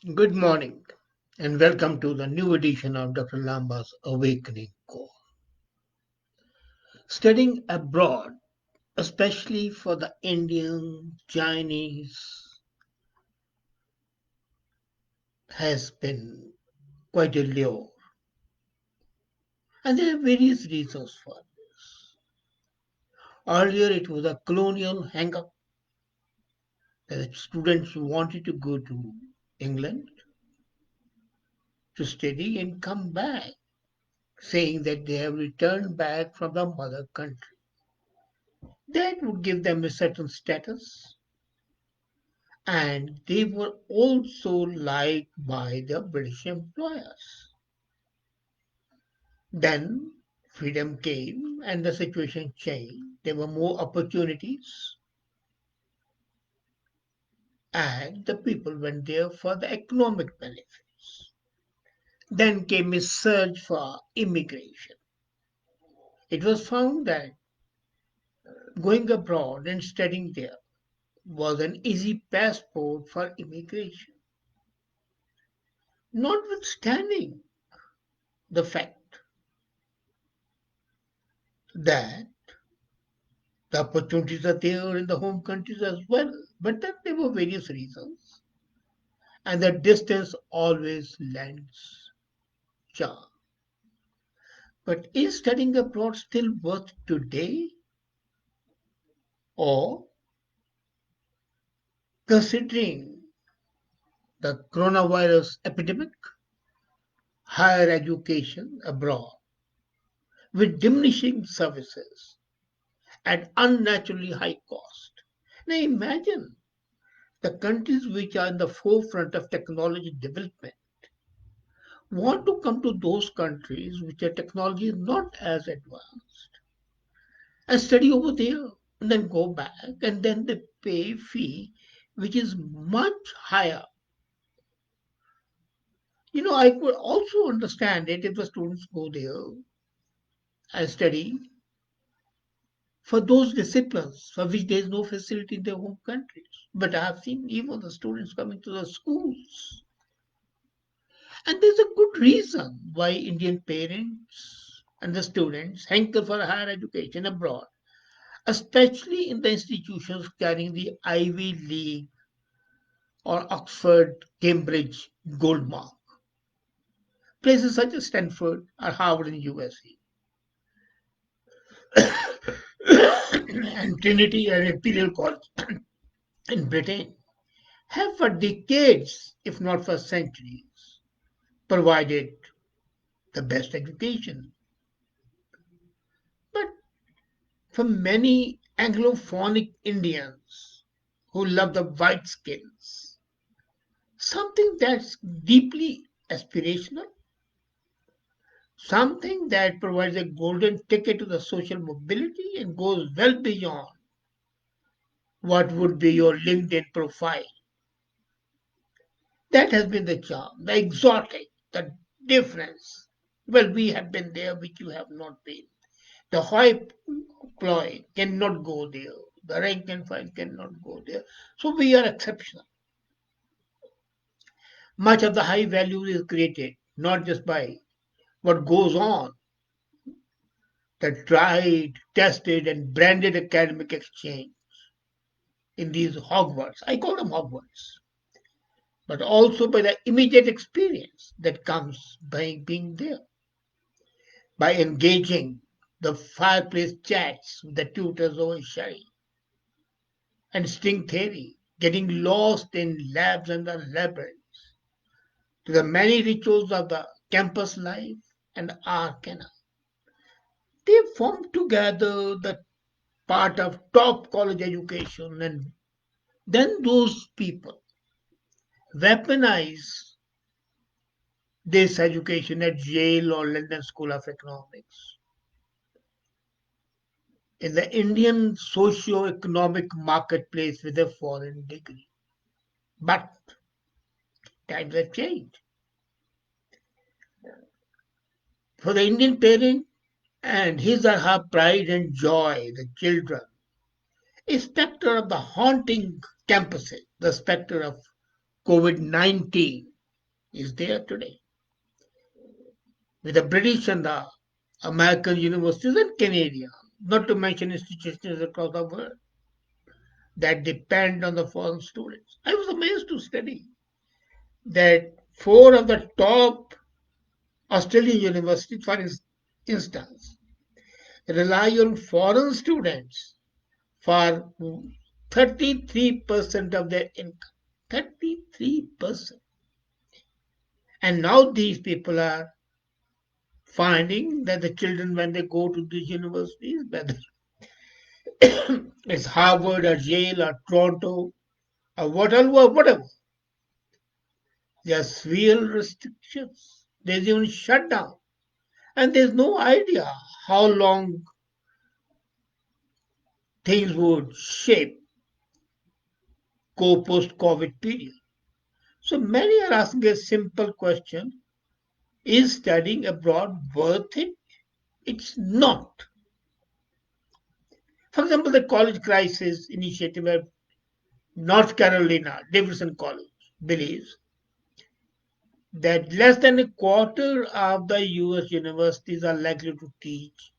Good morning and welcome to the new edition of Dr. Lamba's Awakening Call. Studying abroad, especially for the Indian, Chinese, has been quite a lure. And there are various reasons for this. Earlier, it was a colonial hang up that students wanted to go to England to study and come back, saying that they have returned back from the mother country. That would give them a certain status, and they were also liked by the British employers. Then freedom came and the situation changed. There were more opportunities, and the people went there for the economic benefits. Then came a surge for immigration. It was found that going abroad and studying there was an easy passport for immigration, notwithstanding the fact that the opportunities are there in the home countries as well. But then there were various reasons, and the distance always lends charm. But is studying abroad still worth today? Or considering the coronavirus epidemic, higher education abroad with diminishing services at unnaturally high cost? Now imagine the countries which are in the forefront of technology development want to come to those countries which their technology is not as advanced and study over there and then go back and then they pay fee which is much higher. I could also understand it if the students go there and study for those disciplines for which there is no facility in their home countries. But I have seen even the students coming to the schools. And there's a good reason why Indian parents and the students hanker for higher education abroad, especially in the institutions carrying the Ivy League or Oxford, Cambridge gold mark. Places such as Stanford or Harvard in USA and Trinity and Imperial College in Britain have for decades, if not for centuries, provided the best education. But for many Anglophonic Indians who love the white skins, something that's deeply aspirational, something that provides a golden ticket to the social mobility and goes well beyond what would be your LinkedIn profile. That has been the charm, the exotic, the difference. Well, we have been there, which you have not been. The high ploy cannot go there. The rank and file cannot go there. So we are exceptional. Much of the high value is created not just by what goes on, the tried, tested, and branded academic exchange in these Hogwarts. I call them Hogwarts, but also by the immediate experience that comes by being there, by engaging the fireplace chats with the tutors over sherry and string theory, getting lost in labs and the labyrinths, to the many rituals of the campus life and arcana. They form together the part of top college education, and then those people weaponize this education at Yale or London School of Economics in the Indian socio-economic marketplace with a foreign degree. But times have changed. For the Indian parent and his or her pride and joy, the children, a spectre of the haunting campuses, the spectre of COVID-19 is there today with the British and the American universities and Canadian, not to mention institutions across the world that depend on the foreign students. I was amazed to study that four of the top Australian universities, for instance, rely on foreign students for 33% of their income. 33%. And now these people are finding that the children, when they go to these universities, whether it's Harvard or Yale or Toronto or whatever, there's real restrictions. There's even shutdown. And there's no idea how long things would shape post COVID period. So many are asking a simple question: is studying abroad worth it? It's not. For example, the college crisis initiative at North Carolina, Davidson College, believes that less than a quarter of the US universities are likely to teach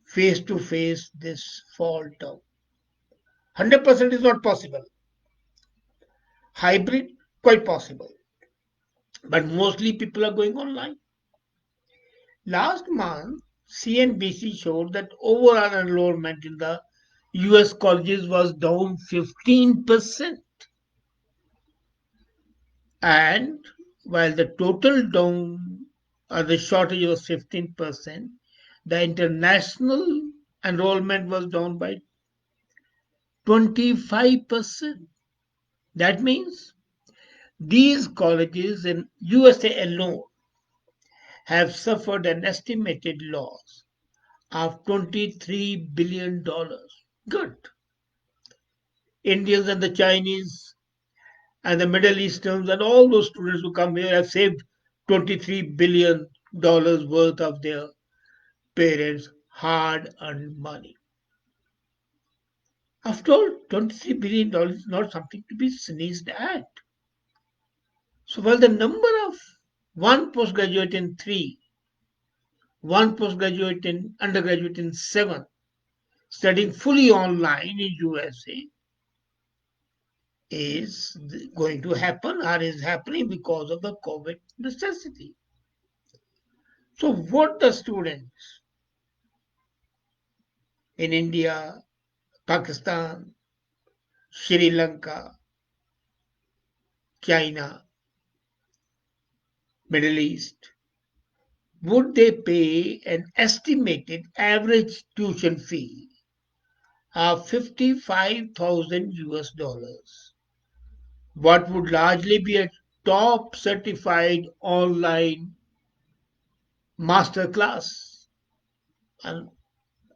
face to face this fall term. 100% is not possible. Hybrid, quite possible. But mostly people are going online. Last month, CNBC showed that overall enrollment in the US colleges was down 15%. And while the total down the shortage was 15%, the international enrollment was down by 25%. That means these colleges in USA alone have suffered an estimated loss of $23 billion. Good. Indians and the Chinese and the Middle Easterns and all those students who come here have saved $23 billion worth of their parents' hard earned money. After all, $23 billion is not something to be sneezed at. So while the number of one postgraduate in three, one postgraduate in undergraduate in seven, studying fully online in USA is going to happen or is happening because of the COVID necessity. So what the students in India, Pakistan, Sri Lanka, China, Middle East, would they pay an estimated average tuition fee of 55,000 US dollars? What would largely be a top certified online master class. And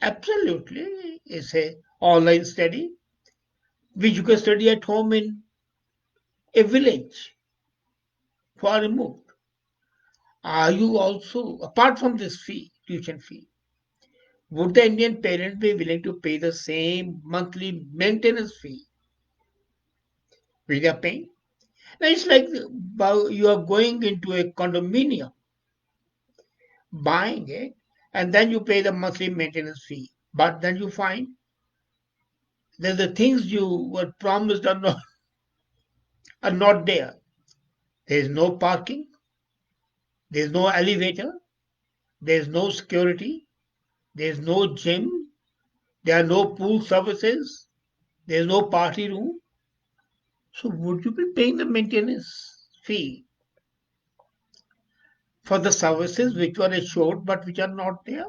absolutely, it's a online study which you can study at home in a village far removed. Are you also, apart from this fee, tuition fee, would the Indian parents be willing to pay the same monthly maintenance fee which they are paying? Now it's like you are going into a condominium, buying it, and then you pay the monthly maintenance fee. But then you find that the things you were promised are not there. There is no parking, there is no elevator, there is no security, there is no gym, there are no pool services, there is no party room. So would you be paying the maintenance fee for the services which were assured but which are not there?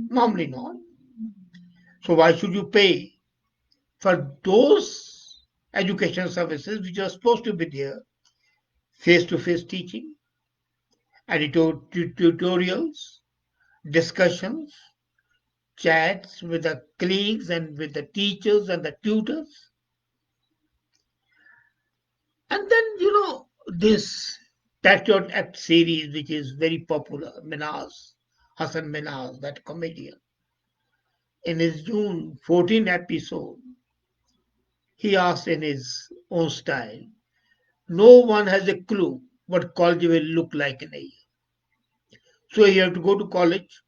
Normally not. So why should you pay for those education services which are supposed to be there? Face to face teaching, tutorials, discussions, chats with the colleagues and with the teachers and the tutors. And then, this Patriot Act series, which is very popular, Hassan Minaz, that comedian, in his June 14 episode, he asked in his own style, No one has a clue what college will look like in a year. So you have to go to college,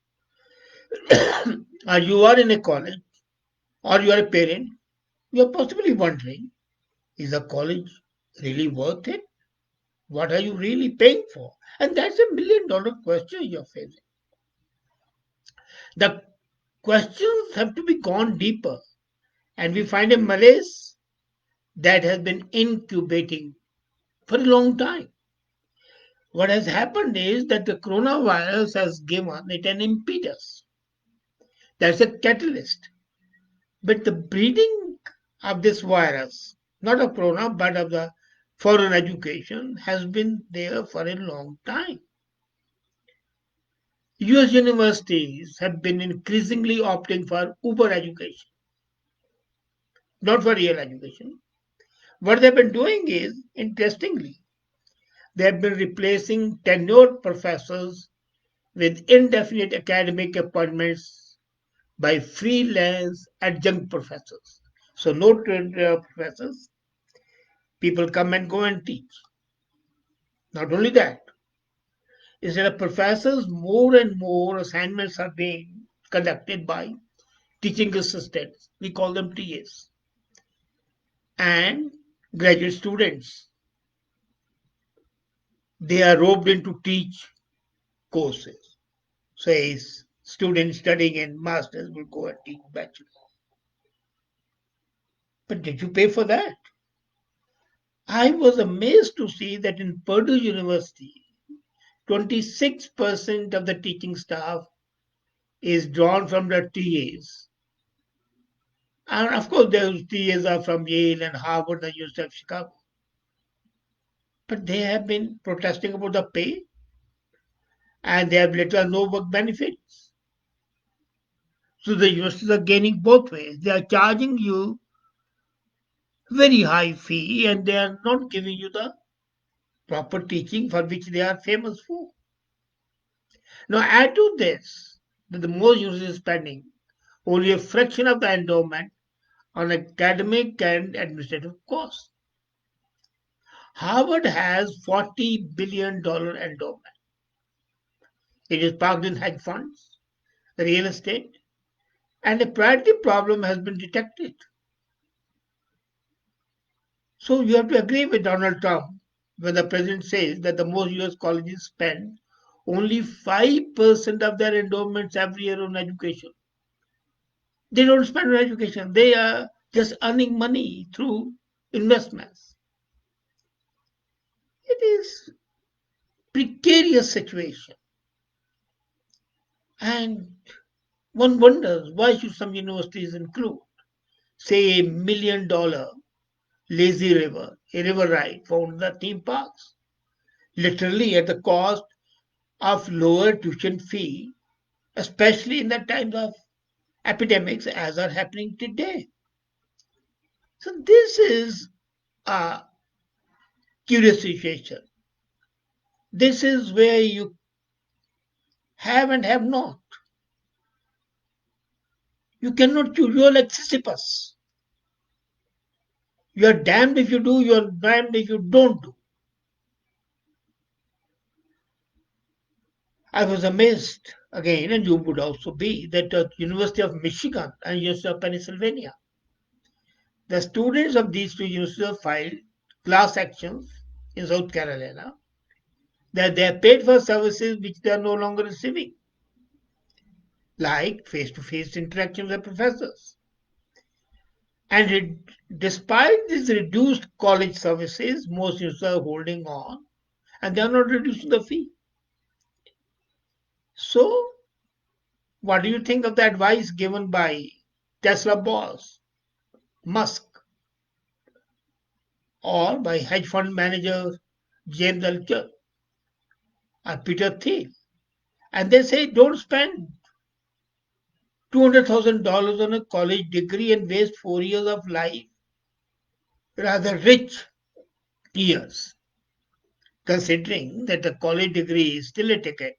or you are in a college, or you are a parent. You are possibly wondering, is a college really worth it? What are you really paying for? And that's $1 million question you're facing. The questions have to be gone deeper, and we find a malaise that has been incubating for a long time. What has happened is that the coronavirus has given it an impetus. That's a catalyst. But the breeding of this virus, not of corona, but of the foreign education, has been there for a long time. US universities have been increasingly opting for Uber education, not for real education. What they've been doing is, interestingly, they have been replacing tenured professors with indefinite academic appointments by freelance adjunct professors. So, no tenured professors, people come and go and teach. Not only that, instead of professors, more and more assignments are being conducted by teaching assistants. We call them TAs. And graduate students. They are roped in to teach courses. Say students studying in masters will go and teach bachelor. But did you pay for that? I was amazed to see that in Purdue University, 26% of the teaching staff is drawn from the TAs. And of course, those TAs are from Yale and Harvard and University of Chicago. But they have been protesting about the pay and they have little or no work benefits. So the universities are gaining both ways. They are charging you very high fee and they are not giving you the proper teaching for which they are famous for. Now add to this that the most universities is spending only a fraction of the endowment on academic and administrative costs. Harvard has $40 billion endowment. It is parked in hedge funds, real estate, and a priority problem has been detected. So you have to agree with Donald Trump when the president says that the most US colleges spend only 5% of their endowments every year on education. They don't spend on education. They are just earning money through investments. It is precarious situation. And one wonders why should some universities include, say, $1 million lazy river, a river ride found in the theme parks, literally at the cost of lower tuition fee, especially in the times of epidemics as are happening today. So this is a curious situation. This is where you have and have not. You cannot choose. You are like Sisyphus. You are damned if you do, you are damned if you don't do. I was amazed again, and you would also be, that the University of Michigan and University of Pennsylvania, the students of these two universities have filed class actions in South Carolina that they are paid for services which they are no longer receiving, like face-to-face interaction with professors. And despite these reduced college services, most universities are holding on and they are not reducing the fee. So, what do you think of the advice given by Tesla boss Musk or by hedge fund manager James Altucher or Peter Thiel? And they say don't spend $200,000 on a college degree and waste 4 years of life, rather rich years, considering that the college degree is still a ticket,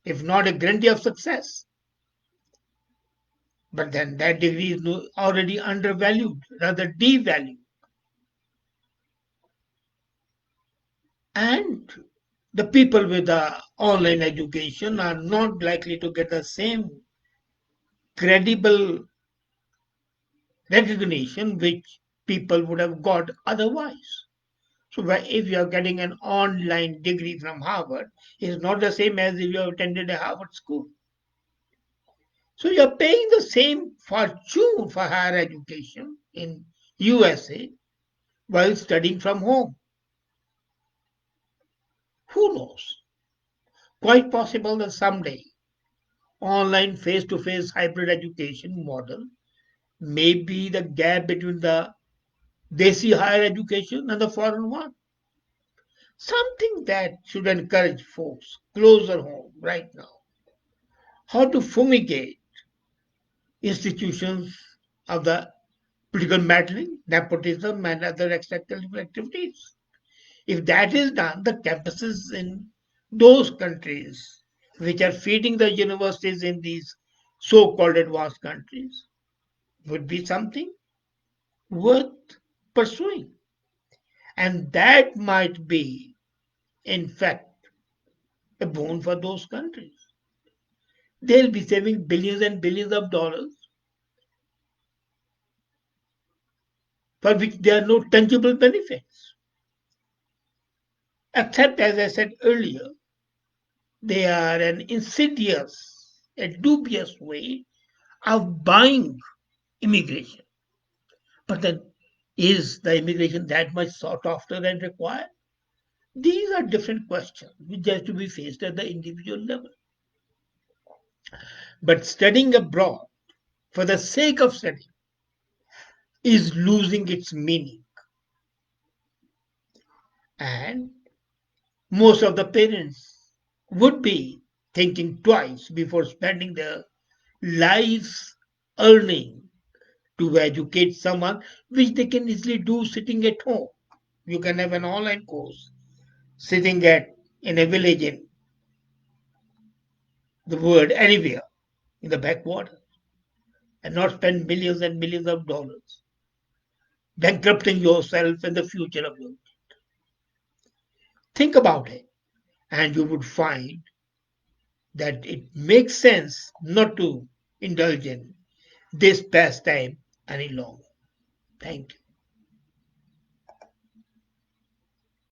if not a guarantee of success. But then that degree is already undervalued, rather devalued. And the people with the online education are not likely to get the same credible recognition which people would have got otherwise. So if you are getting an online degree from Harvard, it's not the same as if you have attended a Harvard school. So you are paying the same fortune for higher education in USA while studying from home. Who knows? Quite possible that someday online face-to-face hybrid education model may be the gap between the desi higher education and the foreign one. Something that should encourage folks closer home right now. How to fumigate institutions of the political meddling, nepotism, and other extracurricular activities. If that is done, the campuses in those countries which are feeding the universities in these so called advanced countries would be something worth pursuing. And that might be, in fact, a boon for those countries. They'll be saving billions and billions of dollars for which there are no tangible benefits. Except, as I said earlier, they are an insidious, a dubious way of buying immigration. But then, is the immigration that much sought after and required? These are different questions which have to be faced at the individual level. But studying abroad for the sake of studying is losing its meaning. And most of the parents would be thinking twice before spending their lives earning to educate someone, which they can easily do sitting at home. You can have an online course sitting at in a village in the world anywhere in the backwater and not spend millions and millions of dollars bankrupting yourself and the future of you. Think about it, and you would find that it makes sense not to indulge in this pastime any longer. Thank you.